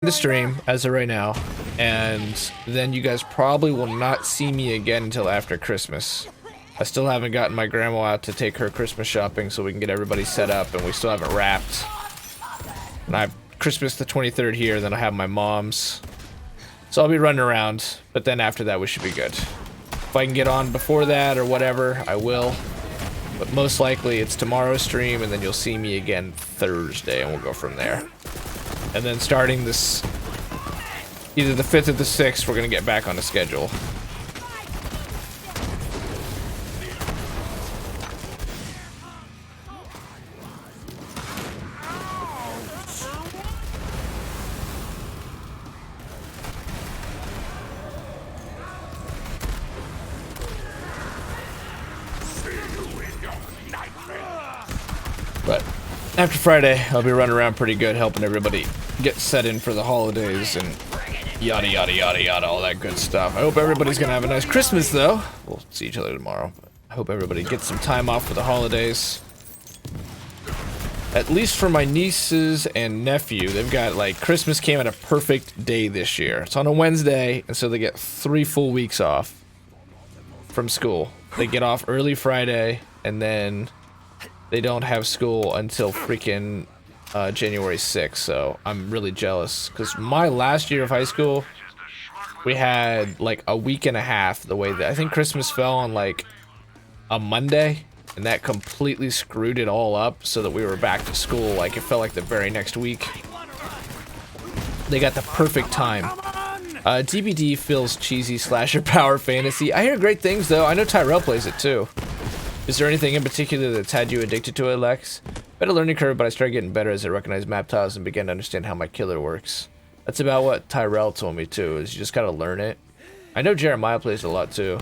the stream as of right now, and then you guys probably will not see me again until after Christmas. I still haven't gotten my grandma out to take her Christmas shopping so we can get everybody set up, and we still haven't wrapped. And I have Christmas the 23rd here, then I have my mom's. So I'll be running around, but then after that we should be good. If I can get on before that or whatever, I will. But most likely it's tomorrow's stream, and then you'll see me again Thursday, and we'll go from there. And then starting this, either the 5th or the 6th, we're gonna get back on the schedule. But after Friday, I'll be running around pretty good, helping everybody get set in for the holidays and yada yada yada yada, all that good stuff. I hope everybody's gonna have a nice Christmas, though. We'll see each other tomorrow. But I hope everybody gets some time off for the holidays. At least for my nieces and nephew, they've got, like, Christmas came at a perfect day this year. It's on a Wednesday, and so they get 3 full weeks off from school. They get off early Friday, and then they don't have school until freaking January 6th, so I'm really jealous. Because my last year of high school, we had like a week and a half the way that I think Christmas fell on like a Monday, and that completely screwed it all up so that we were back to school. Like, it felt like the very next week. They got the perfect time. DBD feels cheesy slasher power fantasy. I hear great things, though. I know Tyrell plays it too. Is there anything in particular that's had you addicted to it, Lex? Had a learning curve, but I started getting better as I recognized map tiles and began to understand how my killer works. That's about what Tyrell told me too, is you just gotta learn it. I know Jeremiah plays it a lot too.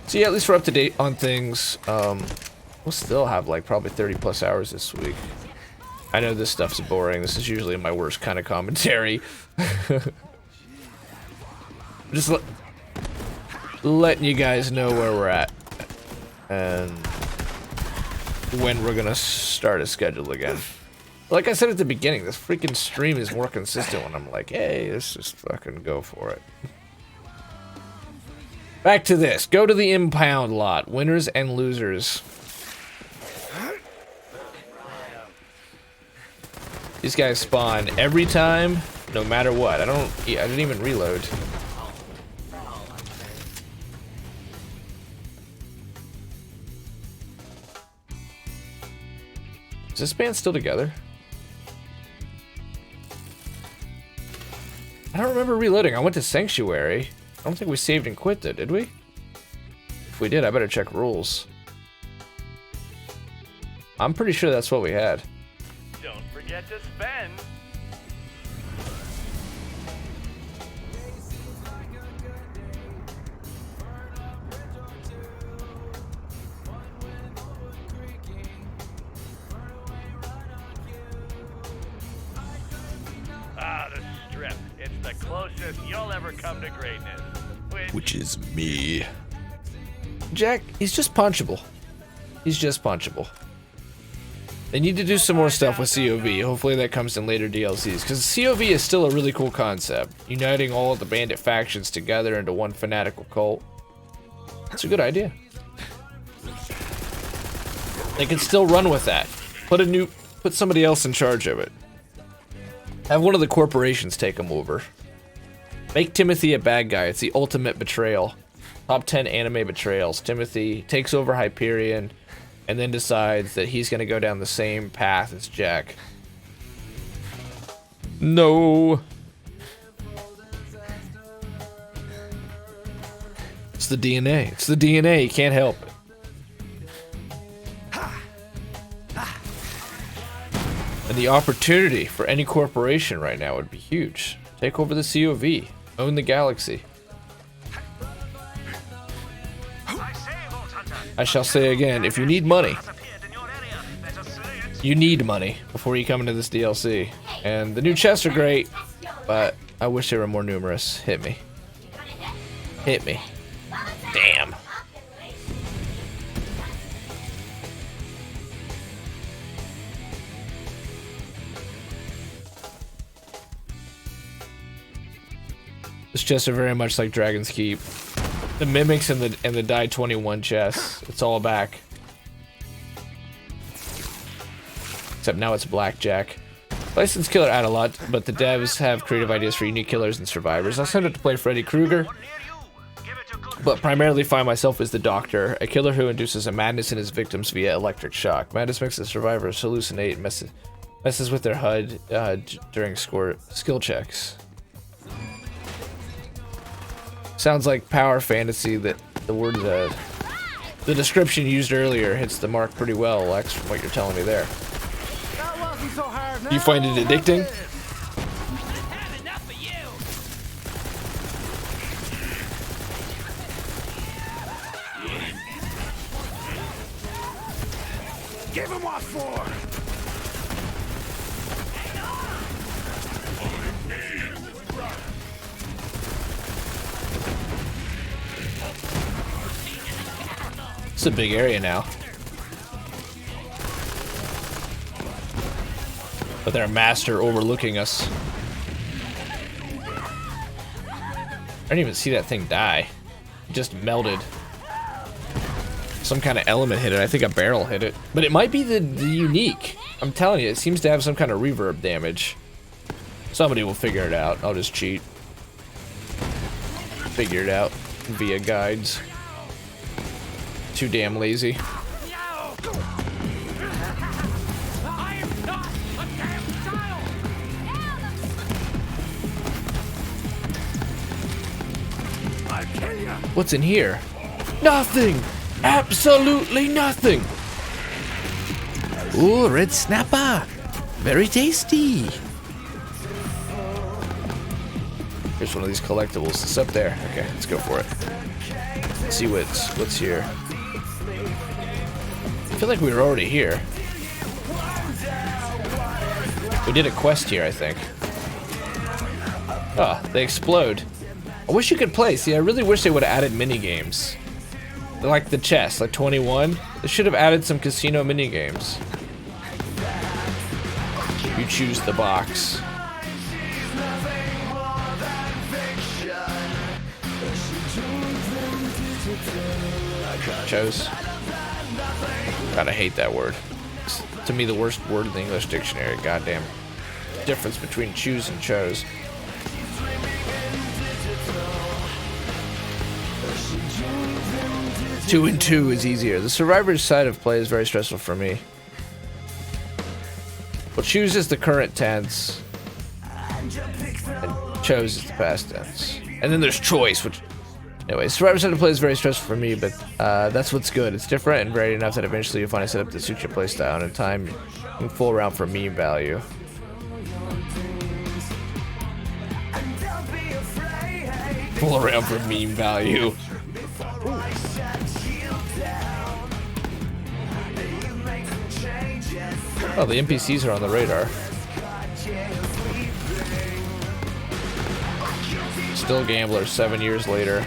So yeah, at least we're up to date on things. We'll still have like probably 30 plus hours this week. I know this stuff's boring. This is usually my worst kind of commentary. Just letting you guys know where we're at and when we're gonna start a schedule again. Like I said at the beginning, this freaking stream is more consistent when I'm like, hey, let's just fucking go for it. Back to this. Go to the impound lot. Winners and losers. These guys spawn every time, no matter what. I didn't even reload. Is this band still together? I don't remember reloading. I went to Sanctuary. I don't think we saved and quit it, did we? If we did, I better check rules. I'm pretty sure that's what we had. Don't forget to spend. Ah, the strip. It's the closest you'll ever come to greatness. Which is me. Jack, he's just punchable. He's just punchable. They need to do some more stuff with COV. Hopefully that comes in later DLCs, because COV is still a really cool concept. Uniting all of the bandit factions together into one fanatical cult. It's a good idea. They can still run with that. Put somebody else in charge of it. Have one of the corporations take them over. Make Timothy a bad guy. It's the ultimate betrayal. Top 10 anime betrayals. Timothy takes over Hyperion and then decides that he's going to go down the same path as Jack. No. It's the DNA. It's the DNA. You can't help it. And the opportunity for any corporation right now would be huge. Take over the COV. Own the galaxy. I shall say again, if you need money, you need money before you come into this DLC. And the new chests are great, but I wish they were more numerous. Hit me. Hit me. Damn. This chests are very much like Dragon's Keep. The mimics and the die 21 chests. It's all back. Except now it's blackjack. Licensed killer add a lot, but the devs have creative ideas for unique killers and survivors. I started to play Freddy Krueger, but primarily find myself as the Doctor, a killer who induces a madness in his victims via electric shock. Madness makes the survivors hallucinate and messes with their HUD during skill checks. Sounds like power fantasy. That the word the description used earlier hits the mark pretty well, Lex, from what you're telling me there. You find it addicting? Give him what for? It's a big area now. But their master overlooking us. I didn't even see that thing die. It just melted. Some kind of element hit it. I think a barrel hit it. But it might be the unique. I'm telling you, it seems to have some kind of reverb damage. Somebody will figure it out. I'll just cheat. Figure it out via guides. Too damn lazy. What's in here? Nothing! Absolutely nothing! Ooh, red snapper! Very tasty! Here's one of these collectibles. It's up there. Okay, let's go for it. Let's see what's here. I feel like we were already here. We did a quest here, I think. Oh, they explode. I wish you could play. See, I really wish they would have added mini games. Like the chess, like 21. They should have added some casino mini games. You choose the box. Chose. God, I hate that word. It's, to me, the worst word in the English dictionary. Goddamn difference between choose and chose. Two and two is easier. The survivor's side of play is very stressful for me. Well, choose is the current tense, and chose is the past tense. And then there's choice, which... Anyway, survivor's side of play is very stressful for me, but that's what's good. It's different and varied enough that eventually you'll find a setup that suits your playstyle, and in time, you can fool around for meme value. Fool around for meme value. Oh, the NPCs are on the radar. Still gamblers 7 years later.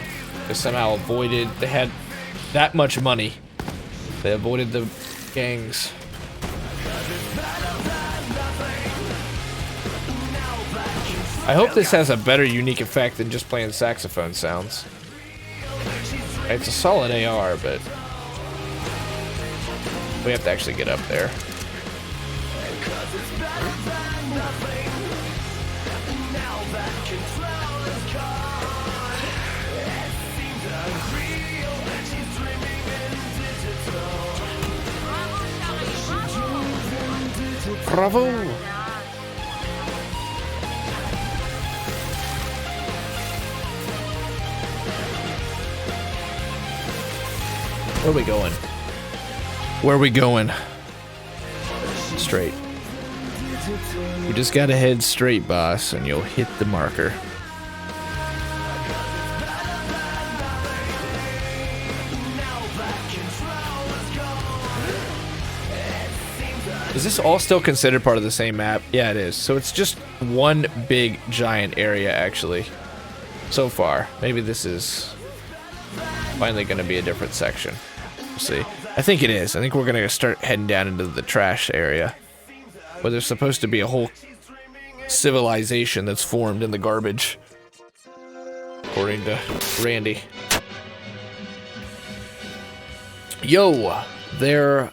They somehow avoided, they had that much money. They avoided the gangs. I hope this has a better unique effect than just playing saxophone sounds. It's a solid AR, but we have to actually get up there. Bravo! Where are we going? Where are we going? Straight. You just gotta head straight, boss, and you'll hit the marker. Is this all still considered part of the same map? Yeah, it is. So it's just one big, giant area, actually. So far. Maybe this is finally going to be a different section. We'll see. I think it is. I think we're going to start heading down into the trash area, where there's supposed to be a whole civilization that's formed in the garbage. according to Randy. Yo, there's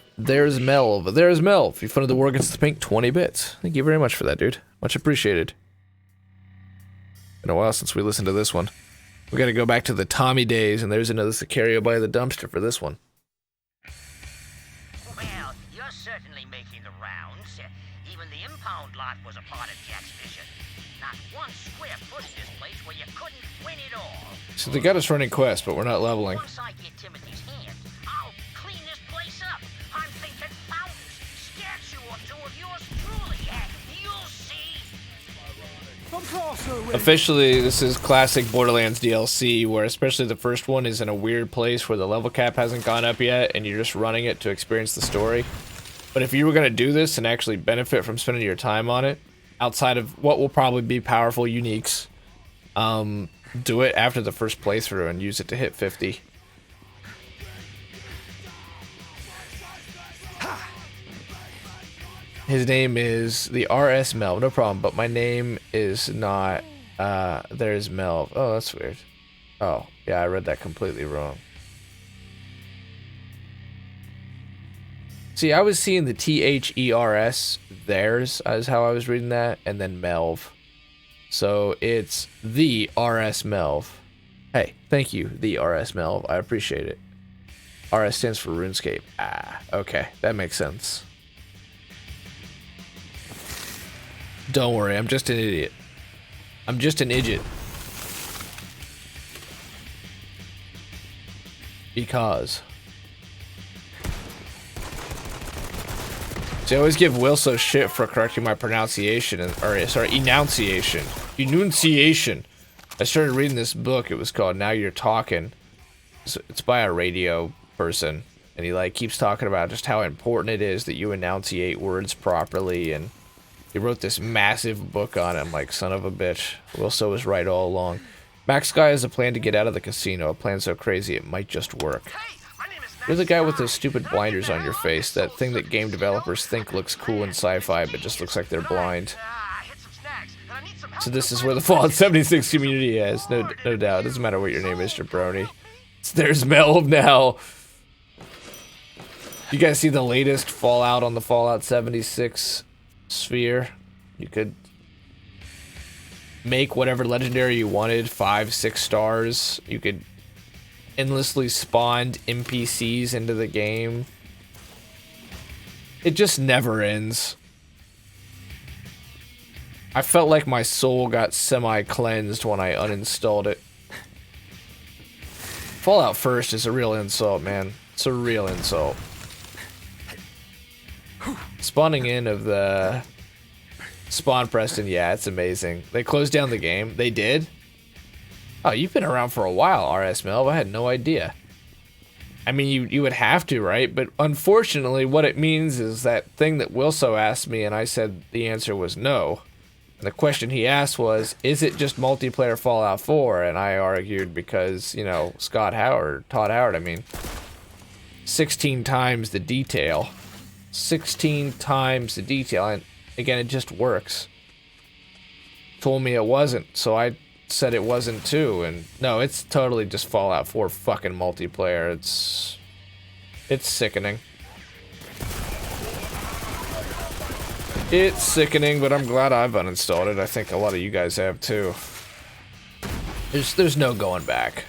Melv. There's Melv. You funded the war against the pink 20 bits. Thank you very much for that, dude. Much appreciated. Been a while since we listened to this one. We gotta go back to the Tommy days, and there's another Sicario by the dumpster for this one. Well, you're certainly making the rounds. Even the impound lot was a part of Jack's mission. Not one square foot of this place where you couldn't win it all. So they got us running quests, but we're not leveling. Once I get Timothy's hand, I'll clean this place up. I'm thinking fountains, statue or two of yours truly. You'll see. Officially, this is classic Borderlands DLC, where especially the first one is in a weird place where the level cap hasn't gone up yet, and you're just running it to experience the story. But if you were going to do this and actually benefit from spending your time on it, outside of what will probably be powerful uniques, do it after the first playthrough and use it to hit 50. His name is the RS Melv, no problem, but my name is not, there's Melv. Oh, that's weird. Oh, yeah, I read that completely wrong. See, I was seeing the THERS, theirs, is how I was reading that, and then Melv. So it's the RS Melv. Hey, thank you, the RS Melv. I appreciate it. RS stands for RuneScape. Ah, okay, that makes sense. Don't worry, I'm just an idiot. I'm just an idiot. Because. See, I always give Will so shit for correcting my pronunciation, enunciation. Enunciation. I started reading this book, it was called Now You're Talking. It's by a radio person, and he like keeps talking about just how important it is that you enunciate words properly, and he wrote this massive book on it. I'm like, son of a bitch. Wilso was right all along. Max Guy has a plan to get out of the casino. A plan so crazy it might just work. You're the guy with those stupid blinders on your face. That thing that game developers think looks cool in sci-fi, but just looks like they're blind. So this is where the Fallout 76 community is. No doubt. It doesn't matter what your name is, Jabroni. There's Melv now. You guys see the latest Fallout on the Fallout 76 sphere? You could make whatever legendary you wanted, 5, 6 stars. You could endlessly spawn NPCs into the game. It just never ends. I felt like my soul got semi-cleansed when I uninstalled it. Fallout First is a real insult, man. It's a real insult. Spawning in of the Spawn Preston, yeah, it's amazing. They closed down the game. They did? Oh, you've been around for a while, RS Melv. I had no idea. I mean, you would have to, right? But unfortunately, what it means is that thing that Wilso asked me, and I said the answer was no. And the question he asked was, is it just multiplayer Fallout 4? And I argued because, you know, Todd Howard, I mean, 16 times the detail. 16 times the detail, and again, it just works. Told me it wasn't, so I said it wasn't too, and no, it's totally just Fallout 4 fucking multiplayer. It's sickening. It's sickening, but I'm glad I've uninstalled it. I think a lot of you guys have too. There's no going back.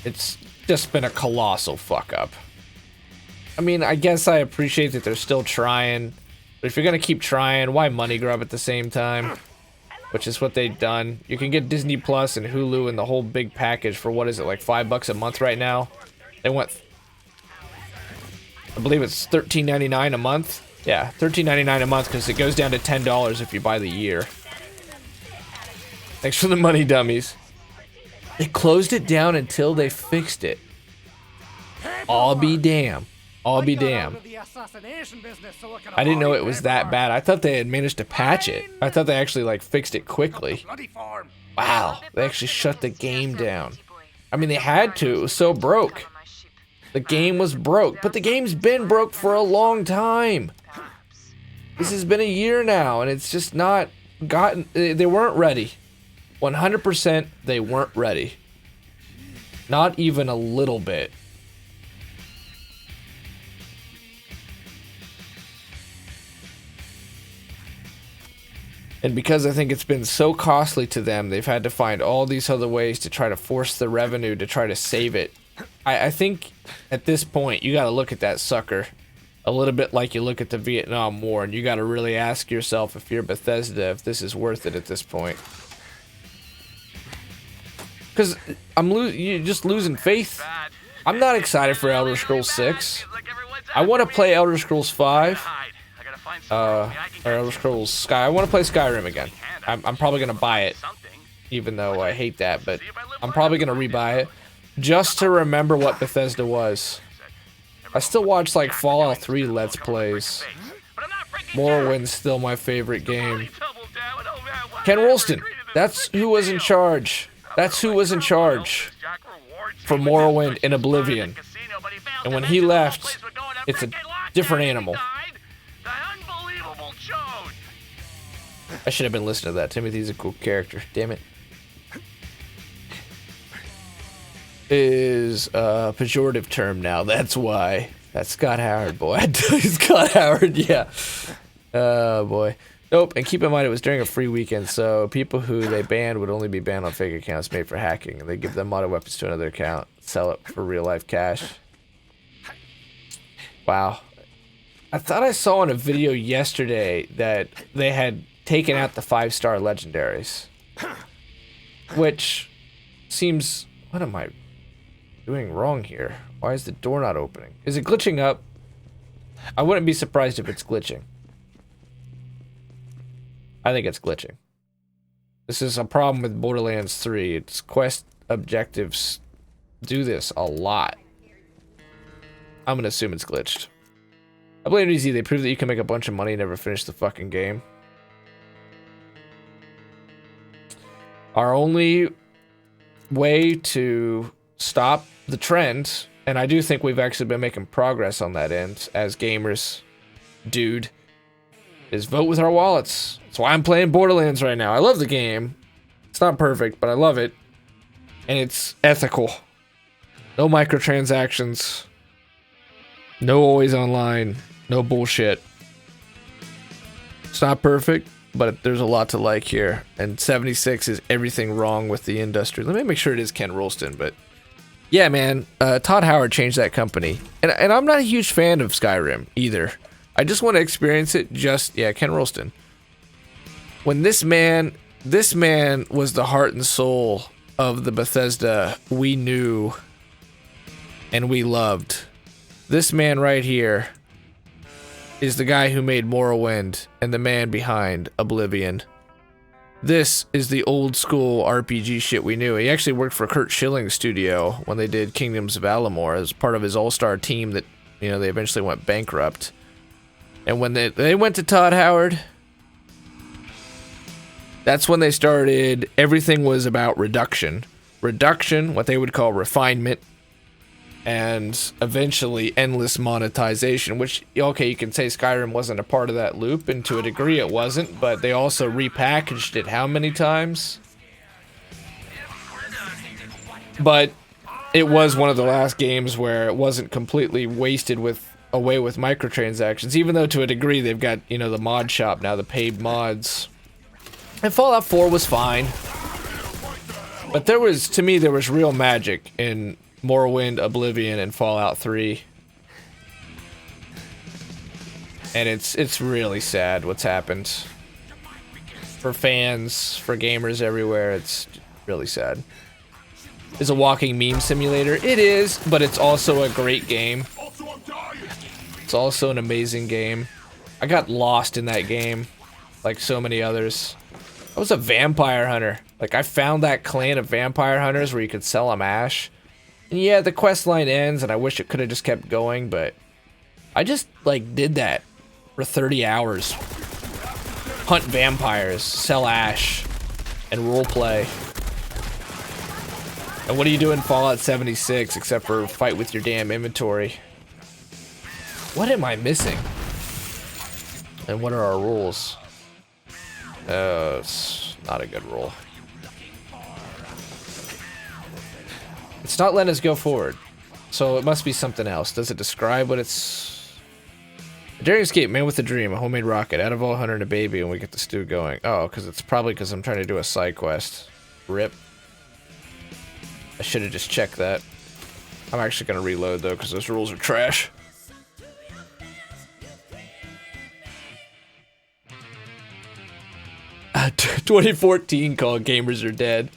It's just been a colossal fuck up. I mean, I guess I appreciate that they're still trying, but if you're gonna keep trying, why money grab at the same time? Which is what they've done. You can get Disney Plus and Hulu and the whole big package for, what is it, like $5 a month right now? They went, I believe it's $13.99 a month. Yeah, $13.99 a month, because it goes down to $10 if you buy the year. Thanks for the money, dummies. They closed it down until they fixed it. I'll be damned. I'll be damned. I didn't know it was that bad. I thought they had managed to patch it. I thought they actually like fixed it quickly. Wow, they actually shut the game down. I mean, they had to. It was so broke. The game was broke, but the game's been broke for a long time. This has been a year now, and it's just not gotten. They weren't ready. 100% they weren't ready. Not even a little bit. And because I think it's been so costly to them, they've had to find all these other ways to try to force the revenue to try to save it. I think at this point, you got to look at that sucker a little bit like you look at the Vietnam War, and you got to really ask yourself, if you're Bethesda, if this is worth it at this point. Because you're just losing faith. I'm not excited for Elder Scrolls 6. I want to play Elder Scrolls 5. Or Elder Scrolls Sky. I want to play Skyrim again. I'm probably going to buy it, even though I hate that, but I'm probably going to rebuy it just to remember what Bethesda was. I still watch like Fallout 3 Let's Plays. Morrowind's still my favorite game. Ken Rolston, that's who was in charge. That's who was in charge for Morrowind and Oblivion. And when he left, it's a different animal. I should have been listening to that. Timothy's a cool character. Damn it. Is a pejorative term now. That's why. That's Scott Howard, boy. Scott Howard, yeah. Oh, boy. Nope. And keep in mind, it was during a free weekend, so people who they banned would only be banned on fake accounts made for hacking. And they give them auto weapons to another account, sell it for real-life cash. Wow. I thought I saw in a video yesterday that they had taken out the 5-star legendaries, which seems, what am I doing wrong here? Why is the door not opening? Is it glitching up? I wouldn't be surprised if it's glitching. I think it's glitching. This is a problem with Borderlands 3. Its quest objectives do this a lot. I'm gonna assume it's glitched. I blame it easy. They proved that you can make a bunch of money and never finish the fucking game. Our only way to stop the trend, and I do think we've actually been making progress on that end as gamers, dude, is vote with our wallets. That's why I'm playing Borderlands right now. I love the game. It's not perfect, but I love it. And it's ethical. No microtransactions. No always online. No bullshit. It's not perfect, but there's a lot to like here. And 76 is everything wrong with the industry. Let me make sure it is Ken Rolston, but yeah, man, Todd Howard changed that company. And I'm not a huge fan of Skyrim either. I just want to experience it yeah, Ken Rolston. When this man was the heart and soul of the Bethesda we knew and we loved. This man right here is the guy who made Morrowind and the man behind Oblivion. This is the old school RPG shit we knew. He actually worked for Kurt Schilling's studio when they did Kingdoms of Amalur as part of his all-star team that, you know, they eventually went bankrupt. And when they went to Todd Howard, that's when they started, everything was about reduction. Reduction, what they would call refinement, and eventually endless monetization, which, okay, you can say Skyrim wasn't a part of that loop, and to a degree it wasn't, but they also repackaged it how many times? But it was one of the last games where it wasn't completely wasted away with microtransactions, even though to a degree they've got, you know, the mod shop now, the paid mods. And Fallout 4 was fine. But to me, there was real magic in Morrowind, Oblivion, and Fallout 3. And it's really sad what's happened. For fans, for gamers everywhere, it's really sad. It's a walking meme simulator. It is, but it's also a great game. It's also an amazing game. I got lost in that game, like so many others. I was a vampire hunter. Like, I found that clan of vampire hunters where you could sell them ash. And yeah, the quest line ends, and I wish it could have just kept going, but I just, like, did that for 30 hours. Hunt vampires, sell ash, and roleplay. And what do you do in Fallout 76 except for fight with your damn inventory? What am I missing? And what are our rules? It's not a good rule. It's not letting us go forward. So it must be something else. Does it describe what it's... A daring escape, man with a dream, a homemade rocket, out of all hunter and a baby, and we get the stew going. Oh, because it's probably because I'm trying to do a side quest. Rip. I should have just checked that. I'm actually going to reload, though, because those rules are trash. Uh, 2014 called Gamers Are Dead.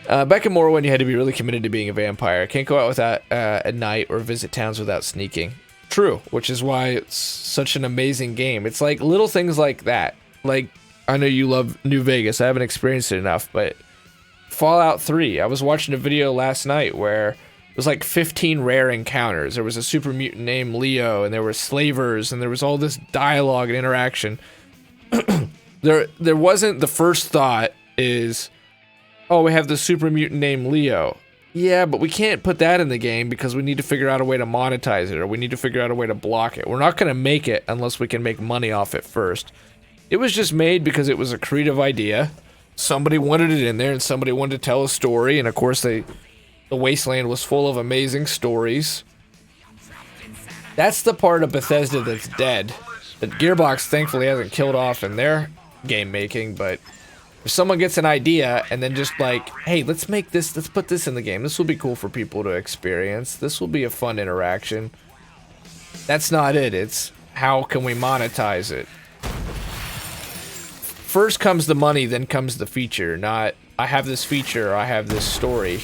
Back in Morrowind, you had to be really committed to being a vampire. Can't go out without at night or visit towns without sneaking. True, which is why it's such an amazing game. It's like little things like that. Like, I know you love New Vegas. I haven't experienced it enough, but Fallout 3. I was watching a video last night where it was like 15 rare encounters. There was a super mutant named Leo, and there were slavers, and there was all this dialogue and interaction. There wasn't the first thought is, oh, we have the super mutant named Leo. Yeah, but we can't put that in the game because we need to figure out a way to monetize it, or we need to figure out a way to block it. We're not going to make it unless we can make money off it first. It was just made because it was a creative idea. Somebody wanted it in there, and somebody wanted to tell a story, and of course the Wasteland was full of amazing stories. That's the part of Bethesda that's dead, that Gearbox thankfully hasn't killed off in their game making, but if someone gets an idea and then just like, hey, let's make this, let's put this in the game, this will be cool for people to experience, this will be a fun interaction. That's not it. It's how can we monetize it? First comes the money, then comes the feature, not I have this feature or I have this story.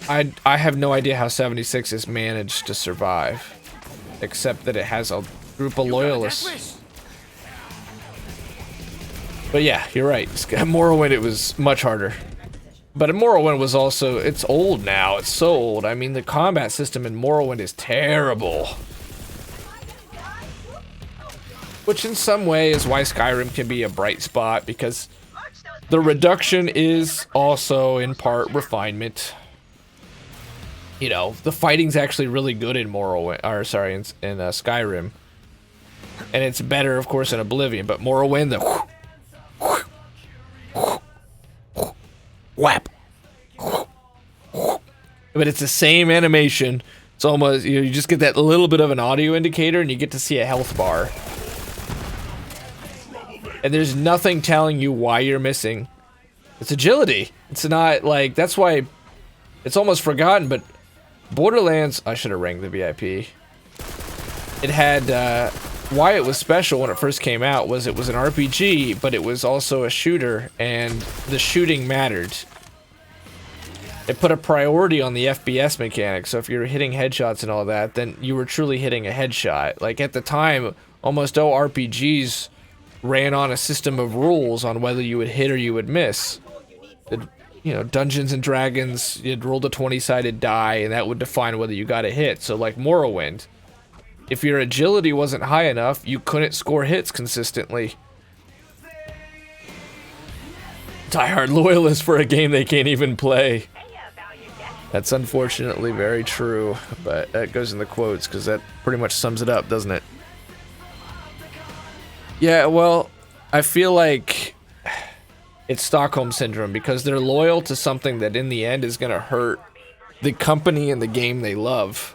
I have no idea how 76 has managed to survive, except that it has a group of loyalists. But yeah, you're right. Morrowind, it was much harder. But Morrowind was also, it's old now. It's so old. I mean, the combat system in Morrowind is terrible. Which in some way is why Skyrim can be a bright spot, because the reduction is also in part refinement. You know, the fighting's actually really good in Morrowind, or sorry, in Skyrim. And it's better, of course, in Oblivion, but Morrowind, the whap. But it's the same animation. It's almost, you just get that little bit of an audio indicator and you get to see a health bar. And there's nothing telling you why you're missing. It's agility. It's not like, that's why it's almost forgotten, but Borderlands, I should have rang the VIP. It had, why it was special when it first came out was it was an RPG, but it was also a shooter, and the shooting mattered. It put a priority on the FPS mechanics, so if you were hitting headshots and all that, then you were truly hitting a headshot. Like, at the time, almost all RPGs ran on a system of rules on whether you would hit or you would miss. You know, Dungeons and Dragons, you'd roll the 20-sided die, and that would define whether you got a hit. So, like Morrowind, if your agility wasn't high enough, you couldn't score hits consistently. Die-hard loyalists for a game they can't even play. That's unfortunately very true, but that goes in the quotes because that pretty much sums it up, doesn't it? Yeah, well, I feel like it's Stockholm Syndrome because they're loyal to something that in the end is going to hurt the company and the game they love.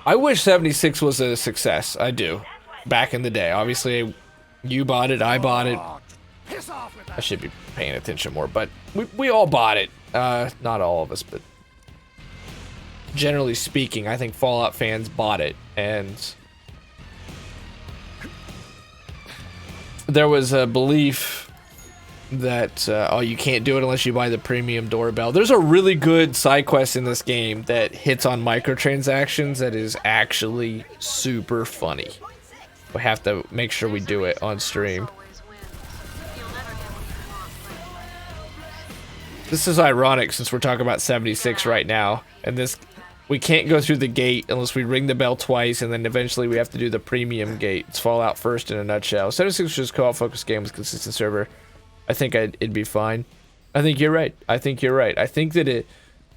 I wish 76 was a success. I do. Back in the day. Obviously, you bought it, I bought it. I should be paying attention more, but we all bought it. Not all of us, but generally speaking, I think Fallout fans bought it, and there was a belief that, oh, you can't do it unless you buy the premium doorbell. There's a really good side quest in this game that hits on microtransactions that is actually super funny. We have to make sure we do it on stream. This is ironic since we're talking about 76 right now, and this, we can't go through the gate unless we ring the bell twice, and then eventually we have to do the premium gate. It's Fallout first in a nutshell. 76 was just a co-op focused game with consistent server. I think it'd be fine. I think you're right. I think you're right. I think that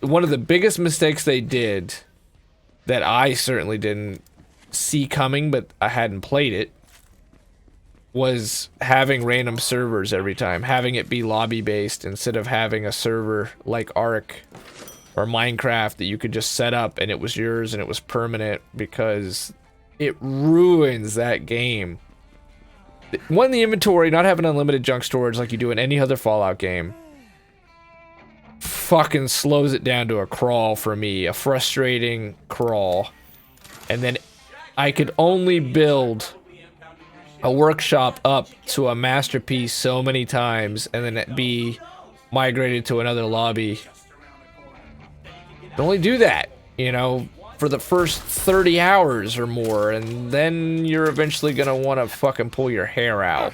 one of the biggest mistakes they did that I certainly didn't see coming, but I hadn't played it, was having random servers every time, having it be lobby based instead of having a server like Ark or Minecraft that you could just set up and it was yours and it was permanent, because it ruins that game. One, the inventory, not having unlimited junk storage like you do in any other Fallout game, fucking slows it down to a crawl for me, a frustrating crawl. And then I could only build a workshop up to a masterpiece so many times and then it be migrated to another lobby. Only do that, you know, for the first 30 hours or more, and then you're eventually gonna want to fucking pull your hair out.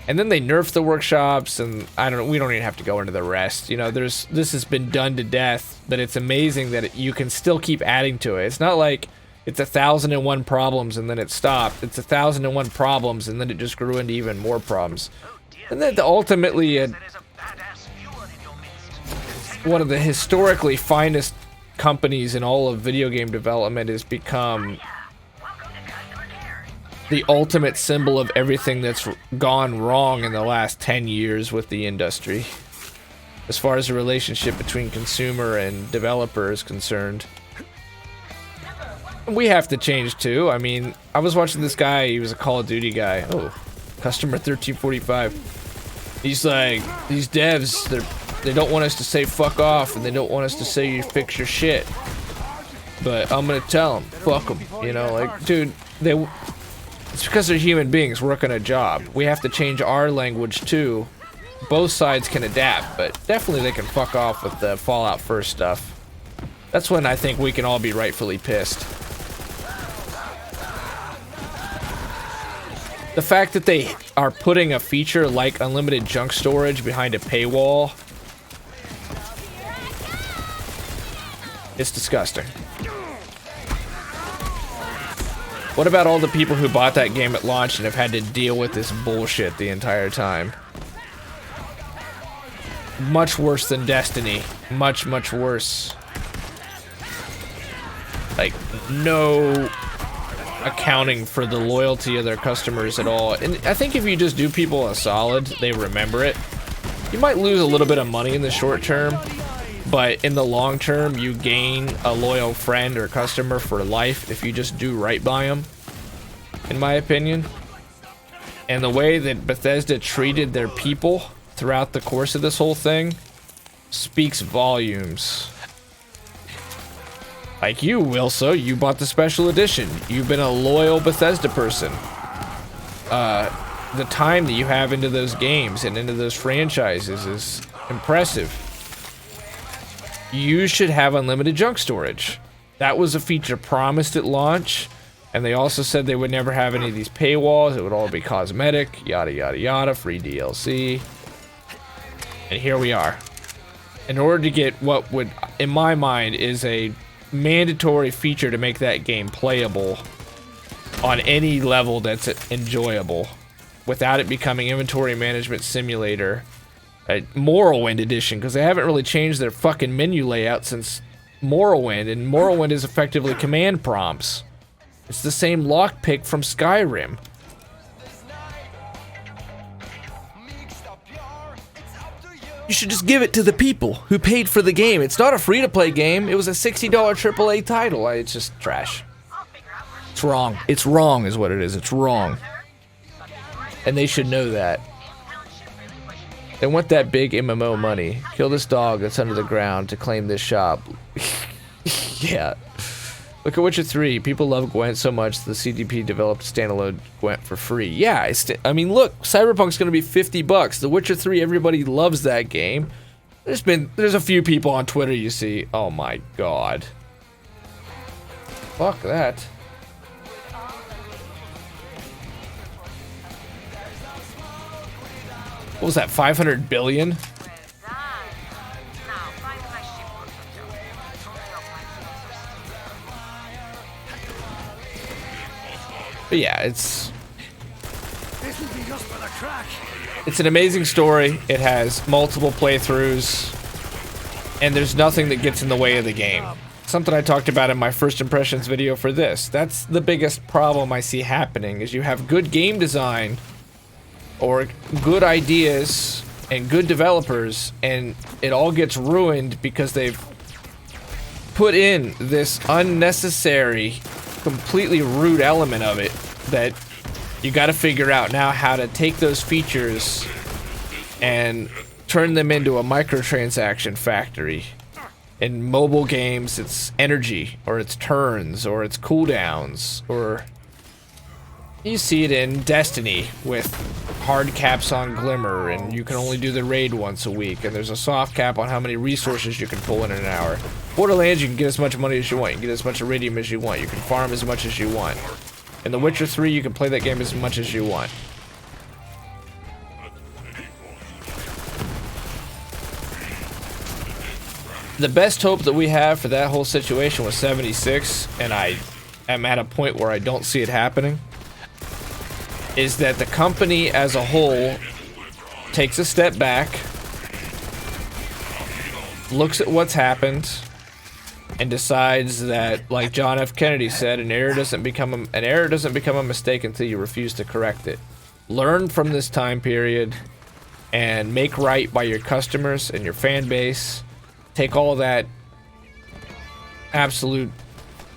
And then they nerf the workshops, and I don't know, we don't even have to go into the rest. You know, this has been done to death, but it's amazing that you can still keep adding to it. It's not like it's 1,001 problems and then it stopped. It's 1,001 problems and then it just grew into even more problems. And then ultimately, one of the historically finest companies in all of video game development has become the ultimate symbol of everything that's gone wrong in the last 10 years with the industry, as far as the relationship between consumer and developer is concerned. We have to change too. I mean, I was watching this guy, he was a Call of Duty guy. Oh, customer 1345. He's like, these devs, they don't want us to say fuck off, and they don't want us to say you fix your shit. But I'm gonna tell them, fuck them. You know, like, dude, it's because they're human beings working a job. We have to change our language too. Both sides can adapt, but definitely they can fuck off with the Fallout First stuff. That's when I think we can all be rightfully pissed. The fact that they are putting a feature like unlimited junk storage behind a paywall is disgusting. What about all the people who bought that game at launch and have had to deal with this bullshit the entire time? Much worse than Destiny. Much, much worse. Like, no accounting for the loyalty of their customers at all. And I think if you just do people a solid, they remember it. You might lose a little bit of money in the short term, but in the long term, you gain a loyal friend or customer for life if you just do right by them, in my opinion. And the way that Bethesda treated their people throughout the course of this whole thing speaks volumes. Like you, Wilso, you bought the special edition. You've been a loyal Bethesda person. The time that you have into those games and into those franchises is impressive. You should have unlimited junk storage. That was a feature promised at launch, and they also said they would never have any of these paywalls. It would all be cosmetic, yada yada yada, free DLC. And here we are. In order to get what would, in my mind, is a mandatory feature to make that game playable on any level that's enjoyable, without it becoming inventory management simulator, a Morrowind edition, because they haven't really changed their fucking menu layout since Morrowind, and Morrowind is effectively command prompts. It's the same lockpick from Skyrim. You should just give it to the people who paid for the game. It's not a free-to-play game. It was a $60 AAA title. It's just trash. It's wrong. It's wrong is what it is. It's wrong. And they should know that. They want that big MMO money. Kill this dog that's under the ground to claim this shop. Yeah. Look at Witcher 3. People love Gwent so much the CDP developed standalone Gwent for free. Yeah, I mean, look, Cyberpunk's gonna be $50. The Witcher 3, everybody loves that game. There's a few people on Twitter you see. Oh my god. Fuck that. What was that, 500 billion? But yeah, it's an amazing story. It has multiple playthroughs, and there's nothing that gets in the way of the game. something I talked about in my first impressions video for this. That's the biggest problem I see happening, is you have good game design or good ideas and good developers, and it all gets ruined because they've put in this unnecessary, completely rude element of it that you got to figure out now how to take those features and turn them into a microtransaction factory. In mobile games, it's energy, or it's turns, or it's cooldowns, or you see it in Destiny with hard caps on Glimmer, and you can only do the raid once a week, and there's a soft cap on how many resources you can pull in an hour. Borderlands, you can get as much money as you want, you can get as much iridium as you want, you can farm as much as you want. In The Witcher 3, you can play that game as much as you want. The best hope that we have for that whole situation was 76, and I am at a point where I don't see it happening, is that the company as a whole takes a step back, looks at what's happened, and decides that, like John F. Kennedy said, an error doesn't become a mistake until you refuse to correct it. Learn from this time period and make right by your customers and your fan base. Take all that absolute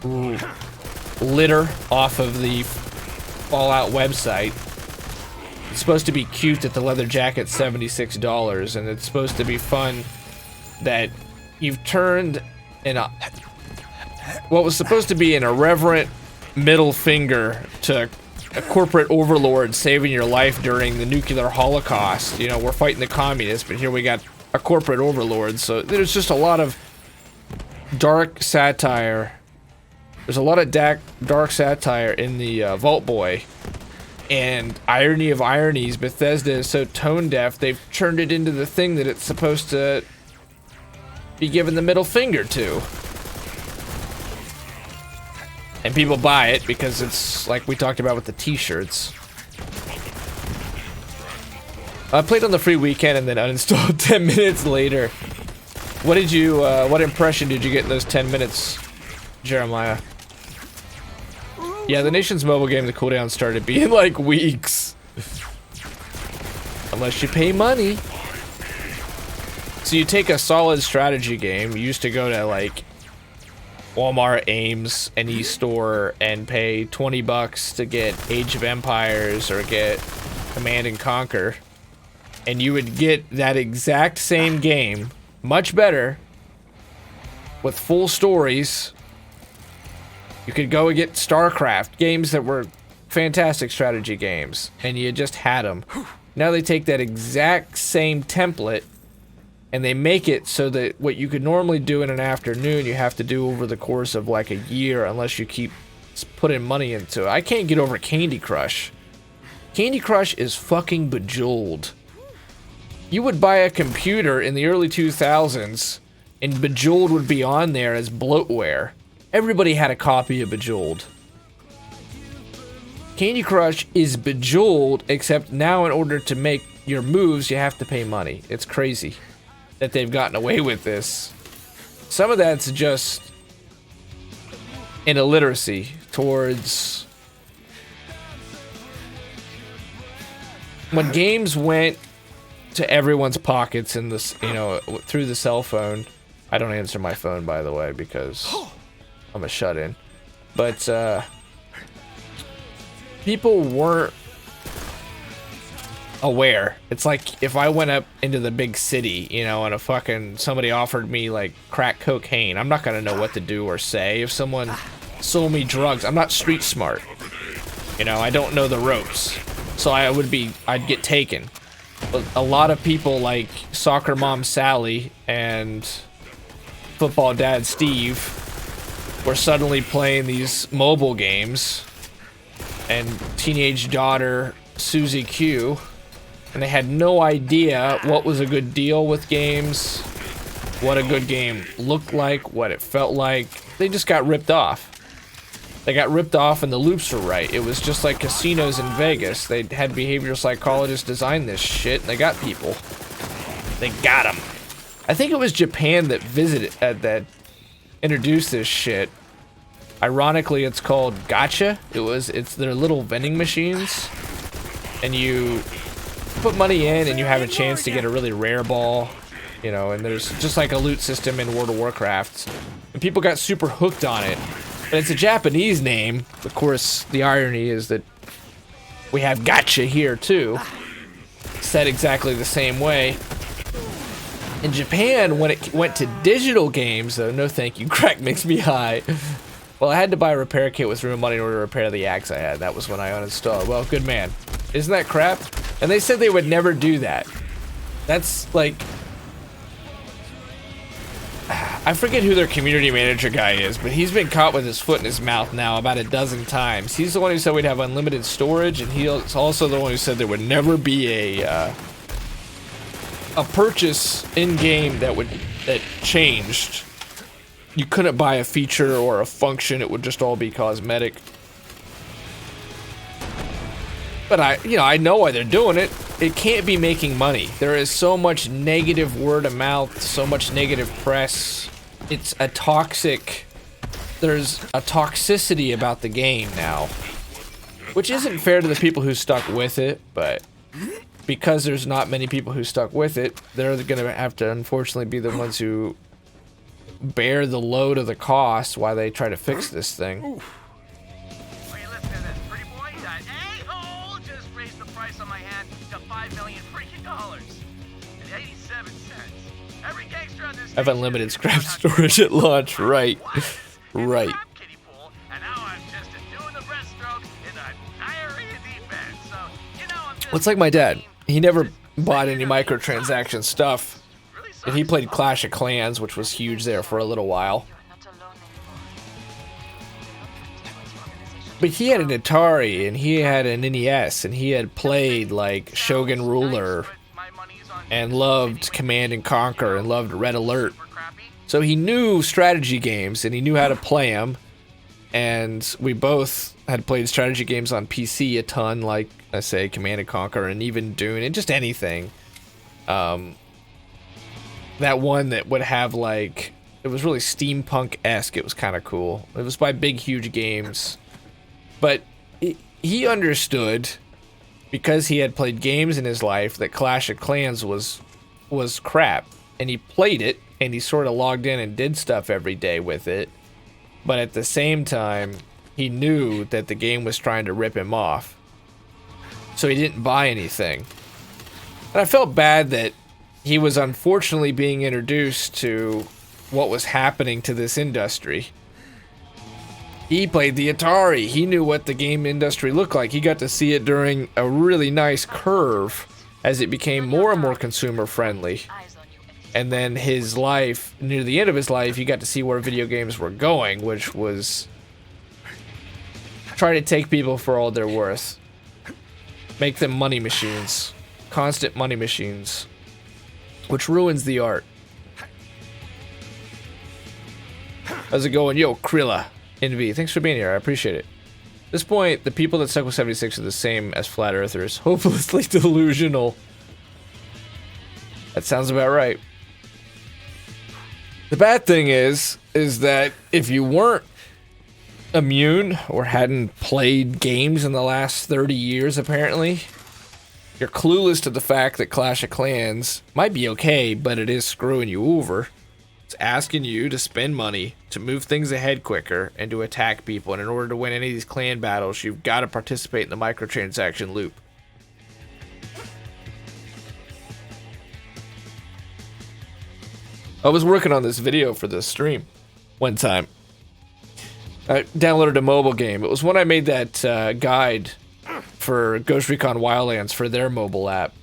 litter off of the Fallout website. It's supposed to be cute that the leather jacket's $76, and it's supposed to be fun that you've turned what was supposed to be an irreverent middle finger to a corporate overlord saving your life during the nuclear holocaust. You know, we're fighting the communists, but here we got a corporate overlord. So there's just a lot of dark satire. There's a lot of dark satire in the Vault Boy. And irony of ironies, Bethesda is so tone deaf, they've turned it into the thing that it's supposed to be given the middle finger to. And people buy it because it's like we talked about with the t-shirts. I played on the free weekend and then uninstalled 10 minutes later. What impression did you get in those 10 minutes, Jeremiah? Yeah, the nation's mobile game, the cooldown started being like weeks. Unless you pay money. So you take a solid strategy game, you used to go to like Walmart, Ames, and eStore and pay 20 bucks to get Age of Empires or get Command and Conquer. And you would get that exact same game, much better, with full stories. You could go and get StarCraft, games that were fantastic strategy games, and you just had them. Now they take that exact same template, and they make it so that what you could normally do in an afternoon, you have to do over the course of like a year, unless you keep putting money into it. I can't get over Candy Crush. Candy Crush is fucking Bejeweled. You would buy a computer in the early 2000s, and Bejeweled would be on there as bloatware. Everybody had a copy of Bejeweled. Candy Crush is Bejeweled, except now in order to make your moves, you have to pay money. It's crazy that they've gotten away with this. Some of that's just an illiteracy towards... When games went to everyone's pockets in this, you know, through the cell phone. I don't answer my phone, by the way, because I'm a shut-in. But people weren't aware. It's like if I went up into the big city, you know, and somebody offered me like crack cocaine, I'm not gonna know what to do or say. If someone sold me drugs, I'm not street smart. You know, I don't know the ropes. So I'd get taken. But a lot of people like Soccer Mom Sally and Football Dad Steve were suddenly playing these mobile games, and teenage daughter Susie Q, and they had no idea what was a good deal with games, what a good game looked like, what it felt like. They just got ripped off. They got ripped off and the loops were right. It was just like casinos in Vegas. They had behavioral psychologists design this shit, and they got people. They got them. I think it was Japan that visited, that introduced this shit. Ironically, it's called Gacha. It's their little vending machines, and you put money in and you have a chance to get a really rare ball, you know, and there's just like a loot system in World of Warcraft, and people got super hooked on it. But it's a Japanese name. Of course, the irony is that we have Gacha here too, said exactly the same way. In Japan, when it went to digital games, though, no thank you, crack makes me high. Well, I had to buy a repair kit with real money in order to repair the axe I had. That was when I uninstalled. Well, good man. Isn't that crap? And they said they would never do that. That's like... I forget who their community manager guy is, but he's been caught with his foot in his mouth now about a dozen times. He's the one who said we'd have unlimited storage, and he's also the one who said there would never be a purchase in-game that changed. You couldn't buy a feature or a function, it would just all be cosmetic. But I know why they're doing it. It can't be making money. There is so much negative word of mouth, so much negative press. It's a toxic... There's a toxicity about the game now. Which isn't fair to the people who stuck with it, but... because there's not many people who stuck with it, they're gonna have to unfortunately be the ones who bear the load of the cost while they try to fix this thing. Well, you listen to this, pretty boy. That a-hole just raised the price on my hand to $5 million freaking dollars and 87 cents. Every gangster on this Have unlimited scrap storage at launch, right? Right. And now I'm just doing the breaststroke in the diarrhea deep end. So, you know, I'm just... It's like my dad. He never bought any microtransaction stuff. And he played Clash of Clans, which was huge there for a little while. But he had an Atari, and he had an NES, and he had played, like, Shogun Ruler, and loved Command and Conquer, and loved Red Alert. So he knew strategy games, and he knew how to play them. And we both had played strategy games on PC a ton, like, I say, Command and Conquer, and even Dune, and just anything. That one that would have, like, it was really steampunk-esque. It was kind of cool. It was by Big Huge Games. But he understood, because he had played games in his life, that Clash of Clans was crap. And he played it, and he sort of logged in and did stuff every day with it. But at the same time, he knew that the game was trying to rip him off. So he didn't buy anything. And I felt bad that he was unfortunately being introduced to what was happening to this industry. He played the Atari. He knew what the game industry looked like. He got to see it during a really nice curve as it became more and more consumer friendly. And then his life, near the end of his life, he got to see where video games were going, which was try to take people for all they're worth. Make them money machines. Constant money machines. Which ruins the art. How's it going? Yo, Krilla. NV, thanks for being here. I appreciate it. At this point, the people that stuck with 76 are the same as flat earthers. Hopelessly delusional. That sounds about right. The bad thing is that if you weren't immune or hadn't played games in the last 30 years, apparently, you're clueless to the fact that Clash of Clans might be okay, but it is screwing you over. It's asking you to spend money to move things ahead quicker and to attack people. And in order to win any of these clan battles, you've got to participate in the microtransaction loop. I was working on this video for this stream one time. I downloaded a mobile game. It was when I made that guide for Ghost Recon Wildlands for their mobile app.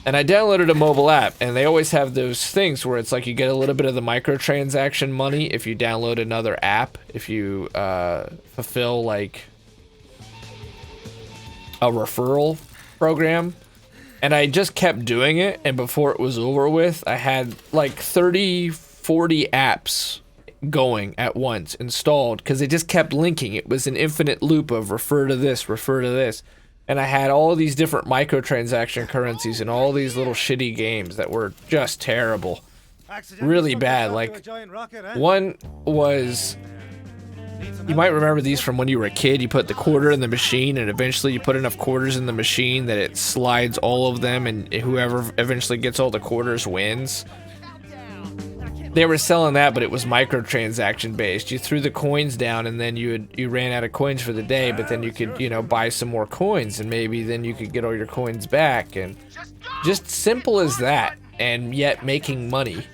And I downloaded a mobile app, and they always have those things where it's like you get a little bit of the microtransaction money if you download another app, if you fulfill like a referral program. And I just kept doing it, and before it was over with, I had like 30, 40 apps going at once installed because they just kept linking. It was an infinite loop of refer to this, refer to this. And I had all these different microtransaction currencies and all these little shitty games that were just terrible. really bad. Like, one was, you might remember these from when you were a kid. You put the quarter in the machine, and eventually you put enough quarters in the machine that it slides all of them, and whoever eventually gets all the quarters wins. They were selling that, but it was microtransaction based. You threw the coins down, and then you ran out of coins for the day, but then you could, you know, buy some more coins, and maybe then you could get all your coins back. And just simple as that, and yet making money.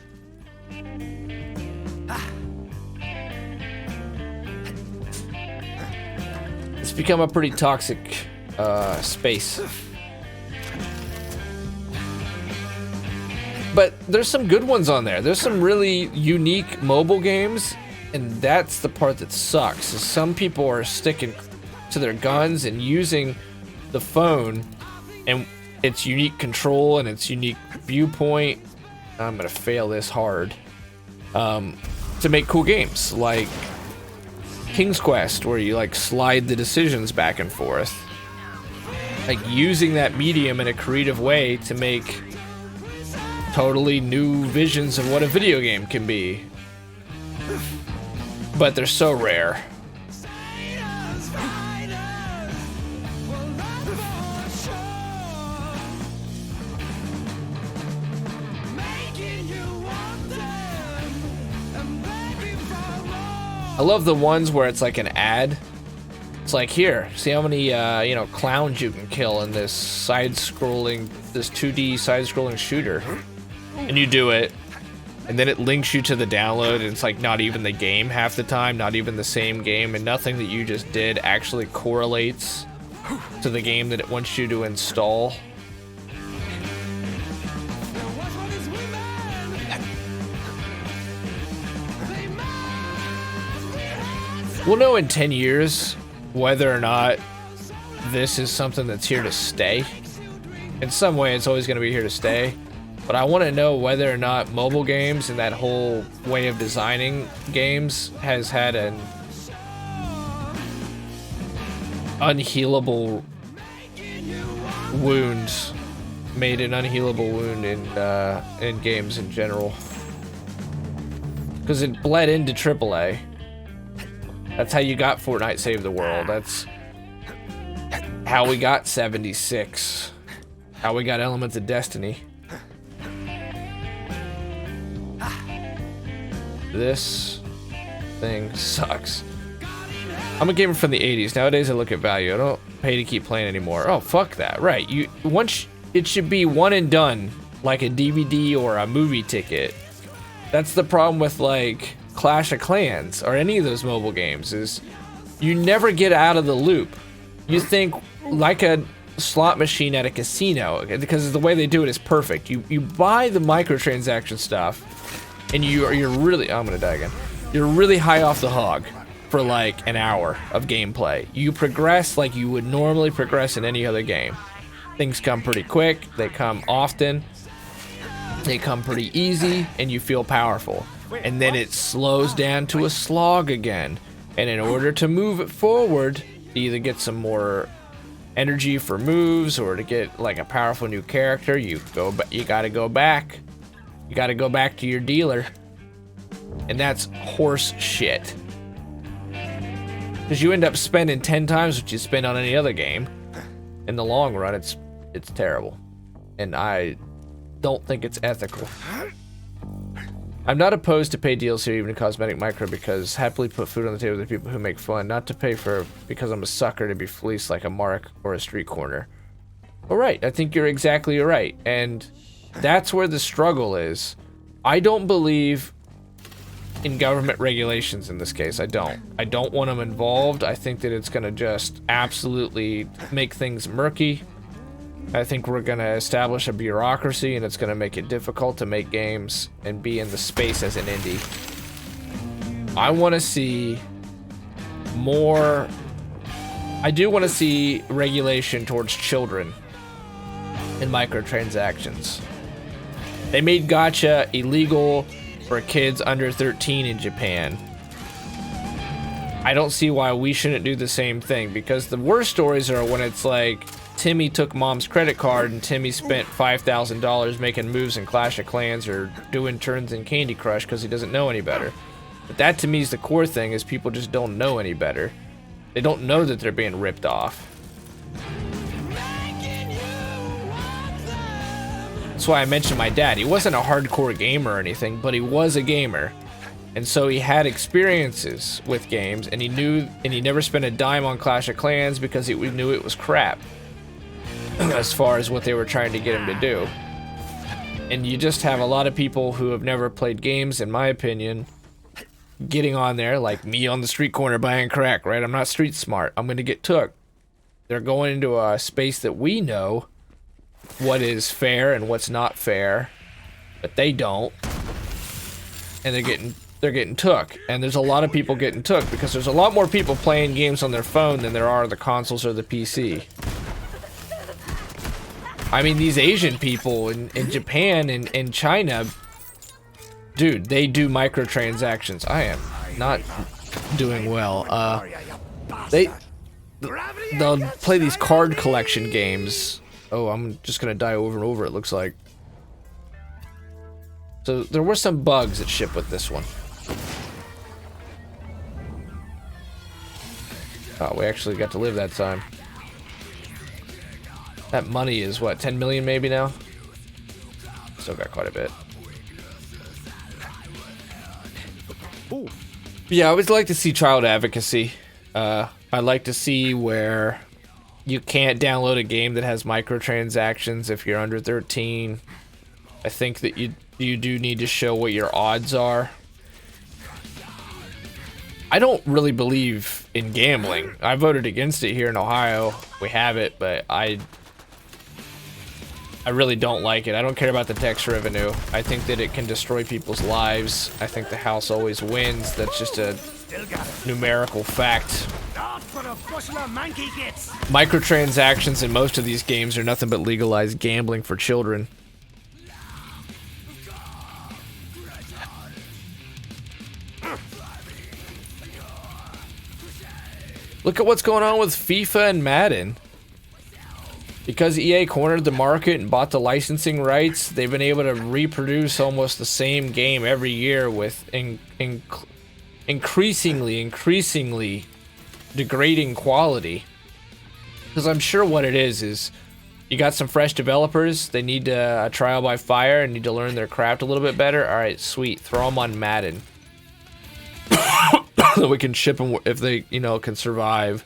It's become a pretty toxic space. But there's some good ones on there. There's some really unique mobile games, and that's the part that sucks, is some people are sticking to their guns and using the phone and its unique control and its unique viewpoint. I'm gonna fail this hard. To make cool games like King's Quest, where you like slide the decisions back and forth. Like using that medium in a creative way to make totally new visions of what a video game can be. But they're so rare. I love the ones where it's like an ad. It's like, here, see how many you know, clowns you can kill in this side-scrolling, this 2D side-scrolling shooter. And you do it, and then it links you to the download, and it's like not even the game half the time, not even the same game, and nothing that you just did actually correlates to the game that it wants you to install. We'll know in 10 years whether or not this is something that's here to stay. In some way, it's always going to be here to stay. But I want to know whether or not mobile games and that whole way of designing games has had an unhealable wound, made an unhealable wound in games in general. Because it bled into AAA. That's how you got Fortnite Save the World. That's how we got 76. How we got Elements of Destiny. This thing sucks. I'm a gamer from the 80s. Nowadays I look at value. I don't pay to keep playing anymore. Oh, fuck that. Right. It should be one and done, like a DVD or a movie ticket. That's the problem with like Clash of Clans or any of those mobile games, is you never get out of the loop. You think like a slot machine at a casino, because the way they do it is perfect. You buy the microtransaction stuff, and you're really, I'm gonna die again. You're really high off the hog for like an hour of gameplay. You progress like you would normally progress in any other game. Things come pretty quick, they come often, they come pretty easy, and you feel powerful. And then it slows down to a slog again. And in order to move it forward, to either get some more energy for moves or to get like a powerful new character, you gotta go back. You gotta go back to your dealer. And that's horse shit. Because you end up spending 10 times what you spend on any other game. In the long run, it's terrible. And I don't think it's ethical. I'm not opposed to pay DLC or even a cosmetic micro, because happily put food on the table to people who make fun, not to pay for because I'm a sucker to be fleeced like a mark or a street corner. All right, I think you're exactly right. And that's where the struggle is. I don't believe in government regulations in this case. I don't want them involved. I think that it's gonna just absolutely make things murky. I think we're gonna establish a bureaucracy, and it's gonna make it difficult to make games and be in the space as an indie. I want to see more. I do want to see regulation towards children in microtransactions. They made gacha illegal for kids under 13 in Japan. I don't see why we shouldn't do the same thing, because the worst stories are when it's like Timmy took mom's credit card and Timmy spent $5,000 making moves in Clash of Clans or doing turns in Candy Crush because he doesn't know any better. But that to me is the core thing, is people just don't know any better. They don't know that they're being ripped off. That's why I mentioned my dad. He wasn't a hardcore gamer or anything, but he was a gamer. And so he had experiences with games, and he knew, and he never spent a dime on Clash of Clans because he knew it was crap as far as what they were trying to get him to do. And you just have a lot of people who have never played games, in my opinion, getting on there, like me on the street corner buying crack, right? I'm not street smart. I'm going to get took. They're going into a space that we know what is fair and what's not fair, but they don't. And they're getting took. And there's a lot of people getting took because there's a lot more people playing games on their phone than there are the consoles or the PC. I mean, these Asian people in Japan and in China, dude, they do microtransactions. I am not doing well. They'll play these card collection games. Oh, I'm just gonna die over and over, it looks like. So there were some bugs that ship with this one. Oh, we actually got to live that time. That money is what, 10 million maybe now? Still got quite a bit. Ooh. Yeah, I always like to see child advocacy. I like to see where you can't download a game that has microtransactions if you're under 13. I think that you do need to show what your odds are. I don't really believe in gambling. I voted against it here in Ohio. We have it, but I really don't like it. I don't care about the tax revenue. I think that it can destroy people's lives. I think the house always wins. That's just a numerical fact. Microtransactions in most of these games are nothing but legalized gambling for children. Look at what's going on with FIFA and Madden. Because EA cornered the market and bought the licensing rights, they've been able to reproduce almost the same game every year with increasingly degrading quality. Because I'm sure what it is you got some fresh developers, they need a trial by fire and need to learn their craft a little bit better. Alright, sweet, throw them on Madden. So we can ship them if they, can survive.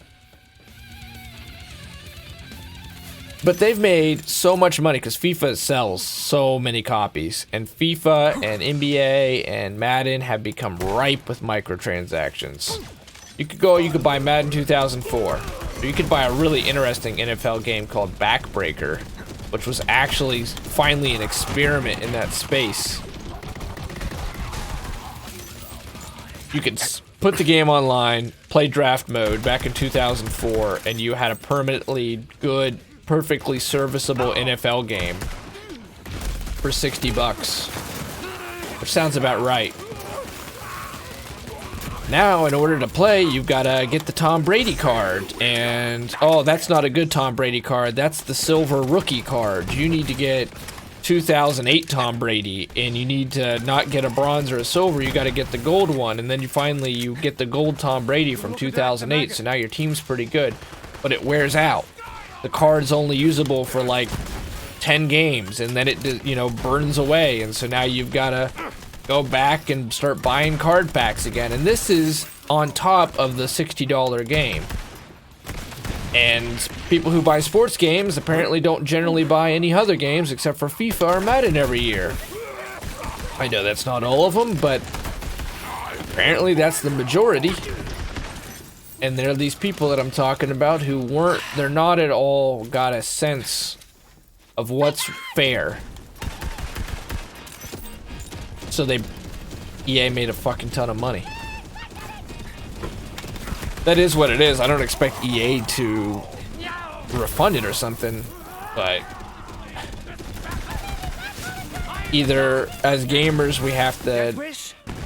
But they've made so much money because FIFA sells so many copies. And FIFA and NBA and Madden have become ripe with microtransactions. You could buy Madden 2004. Or you could buy a really interesting NFL game called Backbreaker, which was actually finally an experiment in that space. You could put the game online, play draft mode back in 2004, and you had a permanently good, perfectly serviceable NFL game for $60, which sounds about right. Now, in order to play, you've got to get the Tom Brady card, and oh, that's not a good Tom Brady card. That's the silver rookie card. You need to get 2008 Tom Brady, and you need to not get a bronze or a silver. You got to get the gold one, and then you get the gold Tom Brady from 2008. So now your team's pretty good, but it wears out. The card's only usable for like 10 games, and then it burns away, and so now you've got to go back and start buying card packs again. And this is on top of the $60 game. And people who buy sports games apparently don't generally buy any other games except for FIFA or Madden every year. I know that's not all of them, but apparently that's the majority. And there are these people that I'm talking about who they're not at all got a sense of what's fair. So EA made a fucking ton of money. That is what it is. I don't expect EA to refund it or something, but either as gamers we have to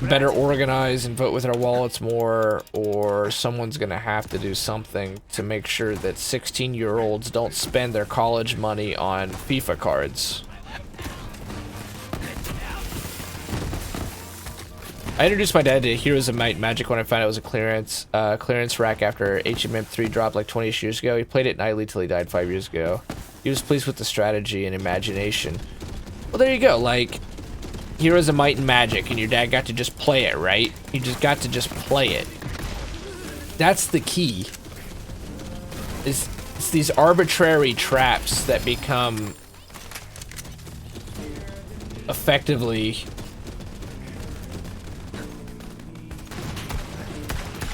better organize and vote with their wallets more, or someone's gonna have to do something to make sure that 16-year-olds don't spend their college money on FIFA cards. I introduced my dad to Heroes of Might and Magic when I found out it was a clearance rack after HMM3 dropped like 20 years ago. He played it nightly till he died 5 years ago. He was pleased with the strategy and imagination. Well, there you go. Like, Heroes of Might and Magic, and your dad got to just play it, right? You just got to just play it. That's the key. It's these arbitrary traps that become effectively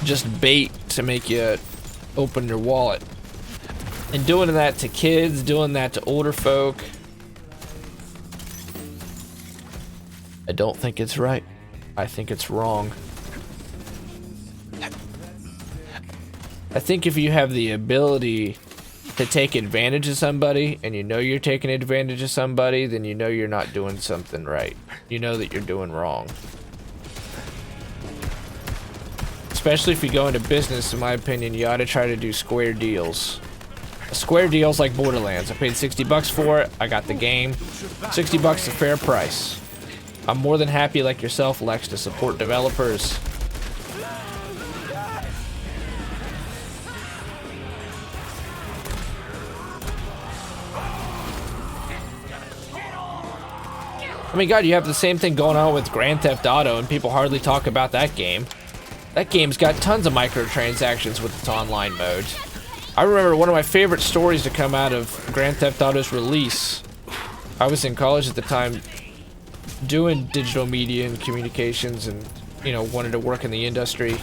just bait to make you open your wallet. And doing that to kids, doing that to older folk, I don't think it's right. I think it's wrong. I think if you have the ability to take advantage of somebody, and you know you're taking advantage of somebody, then you know you're not doing something right. You know that you're doing wrong. Especially if you go into business, in my opinion, you ought to try to do square deals. A square deal's like Borderlands. I paid 60 bucks for it. I got the game. 60 bucks is a fair price. I'm more than happy, like yourself, Lex, to support developers. I mean, God, you have the same thing going on with Grand Theft Auto, and people hardly talk about that game. That game's got tons of microtransactions with its online mode. I remember one of my favorite stories to come out of Grand Theft Auto's release. I was in college at the time doing digital media and communications, and, you know, wanted to work in the industry.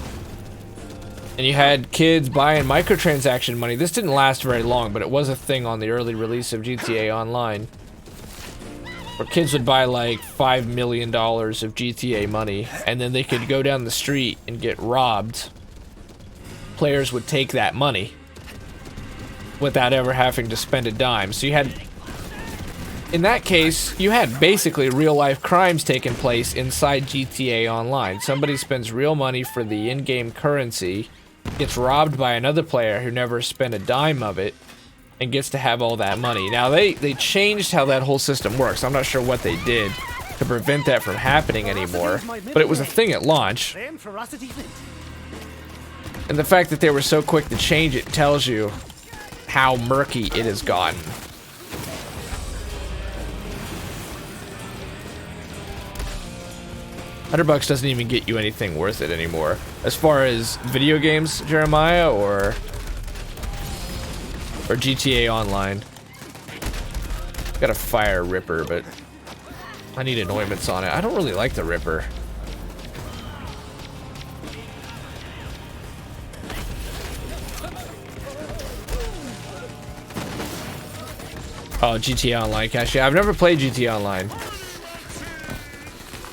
And you had kids buying microtransaction money. This didn't last very long, but it was a thing on the early release of GTA Online, where kids would buy like $5 million of GTA money, and then they could go down the street and get robbed. Players would take that money without ever having to spend a dime. So you had, in that case, you had basically real-life crimes taking place inside GTA Online. Somebody spends real money for the in-game currency, gets robbed by another player who never spent a dime of it, and gets to have all that money. Now, they changed how that whole system works. I'm not sure what they did to prevent that from happening anymore, but it was a thing at launch. And the fact that they were so quick to change it tells you how murky it has gotten. $100 doesn't even get you anything worth it anymore. As far as video games, Jeremiah, or GTA Online. Got a fire Ripper, but I need anointments on it. I don't really like the Ripper. Oh, GTA Online cache. Yeah, I've never played GTA Online.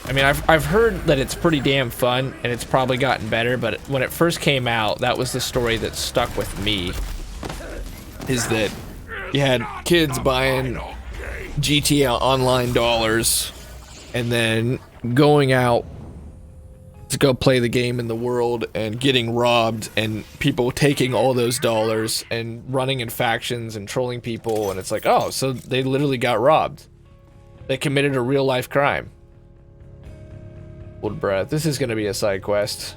I mean, I've heard that it's pretty damn fun, and it's probably gotten better, but when it first came out, that was the story that stuck with me. Is that you had kids buying GTA Online dollars and then going out to go play the game in the world and getting robbed, and people taking all those dollars and running in factions and trolling people, and it's like, oh, so they literally got robbed. They committed a real life crime. Hold breath. This is gonna be a side quest.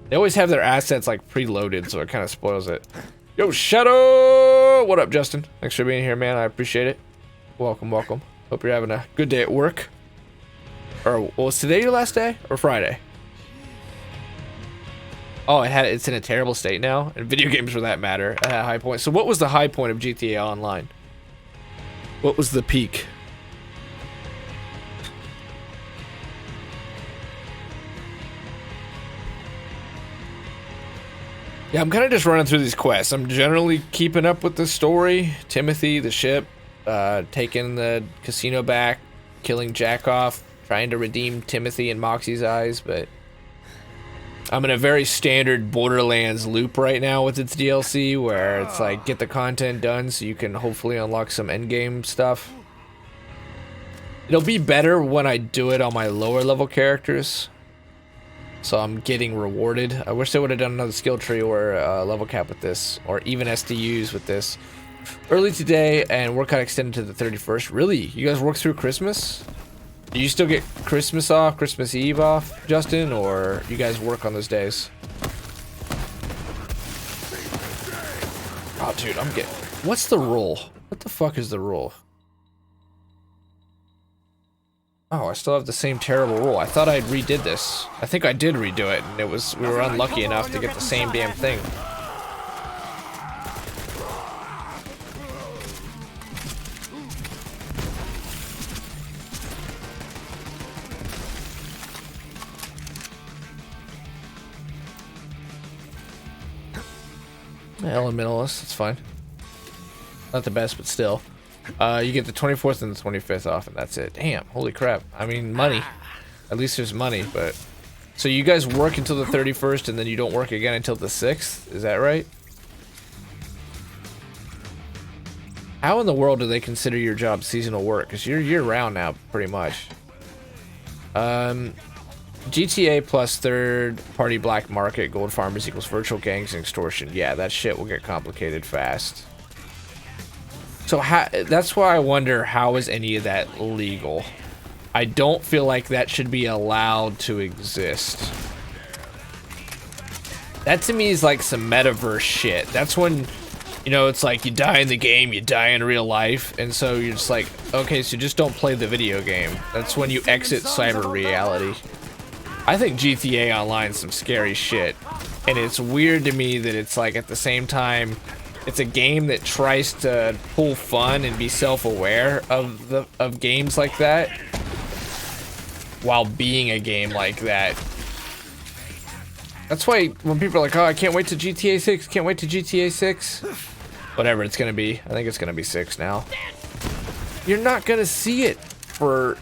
They always have their assets like preloaded, so it kind of spoils it. Yo, Shadow! What up, Justin? Thanks for being here, man. I appreciate it. Welcome, welcome. Hope you're having a good day at work. Or, was today your last day? Or Friday? Oh, it's in a terrible state now? And video games, for that matter, at a high point. So what was the high point of GTA Online? What was the peak? Yeah, I'm kind of just running through these quests. I'm generally keeping up with the story. Timothy, the ship, taking the casino back, killing Jack off, trying to redeem Timothy in Moxie's eyes, but I'm in a very standard Borderlands loop right now with its DLC, where it's like, get the content done so you can hopefully unlock some endgame stuff. It'll be better when I do it on my lower level characters, So I'm getting rewarded. I wish they would have done another skill tree or level cap with this, or even SDUs with this. Early today, and work got extended to the 31st. Really? You guys work through Christmas? Do you still get Christmas off, Christmas Eve off, Justin, or you guys work on those days? Oh, dude, I'm getting... What's the rule? What the fuck is the rule? Oh, I still have the same terrible rule. I thought I redid this. I think I did redo it, and it was... We were unlucky enough to get the same damn thing. Elementalist, that's fine. Not the best, but still. You get the 24th and the 25th off, and that's it. Damn, holy crap. I mean, money. At least there's money, but... So you guys work until the 31st, and then you don't work again until the 6th? Is that right? How in the world do they consider your job seasonal work? Because you're year-round now, pretty much. GTA plus third-party black market, gold farmers equals virtual gangs and extortion. Yeah, that shit will get complicated fast. So that's why I wonder, how is any of that legal? I don't feel like that should be allowed to exist. That to me is like some metaverse shit. That's when, you know, it's like you die in the game, you die in real life, and so you're just like, okay, so just don't play the video game. That's when you exit cyber reality. I think GTA Online is some scary shit, and it's weird to me that it's like at the same time, it's a game that tries to pull fun and be self-aware of games like that, while being a game like that. That's why when people are like, oh, I can't wait to GTA 6, can't wait to GTA 6. Whatever it's gonna be, I think it's gonna be 6 now. You're not gonna see it for...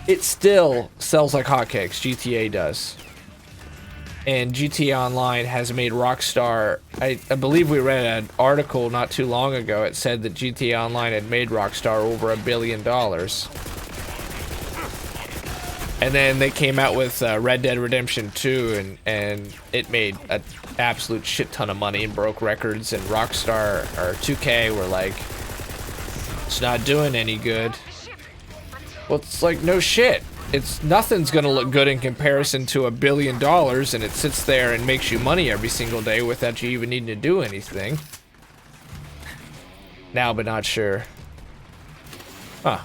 It still sells like hotcakes, GTA does. And GTA Online has made Rockstar... I believe we read an article not too long ago. It said that GTA Online had made Rockstar over $1 billion. And then they came out with Red Dead Redemption 2, and it made an absolute shit ton of money and broke records. And Rockstar, or 2K, were like, it's not doing any good. Well, it's like, no shit. Nothing's gonna look good in comparison to $1 billion, and it sits there and makes you money every single day without you even needing to do anything. Now, but not sure. Huh.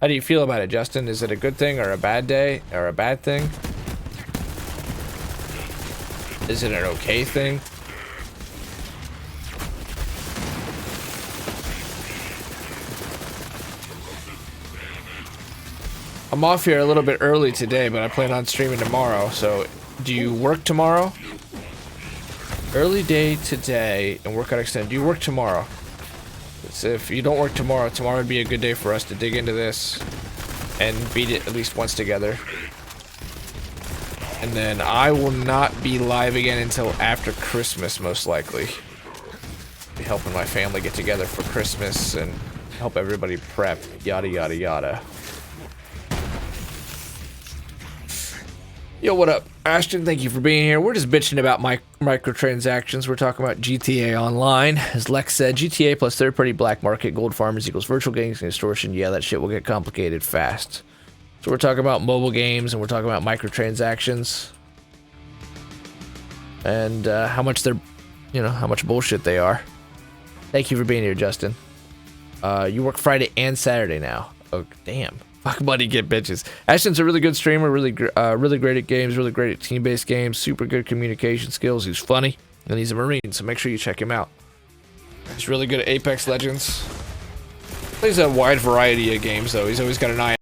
How do you feel about it, Justin? Is it a good thing or a bad day or a bad thing? Is it an okay thing? I'm off here a little bit early today, but I plan on streaming tomorrow. So, do you work tomorrow? Early day today and workout extended. Do you work tomorrow? So if you don't work tomorrow, tomorrow would be a good day for us to dig into this and beat it at least once together. And then I will not be live again until after Christmas, most likely. Be helping my family get together for Christmas and help everybody prep, yada yada yada. Yo, what up? Ashton, thank you for being here. We're just bitching about microtransactions. We're talking about GTA Online. As Lex said, GTA plus third-party black market, gold farmers equals virtual gangs and extortion. Yeah, that shit will get complicated fast. So we're talking about mobile games, and we're talking about microtransactions. And how much they're, you know, how much bullshit they are. Thank you for being here, Justin. You work Friday and Saturday now. Oh, damn. Fuck buddy, get bitches. Ashton's a really good streamer, really great at games, really great at team-based games, super good communication skills. He's funny, and he's a Marine, so make sure you check him out. He's really good at Apex Legends. Plays a wide variety of games, though. He's always got an eye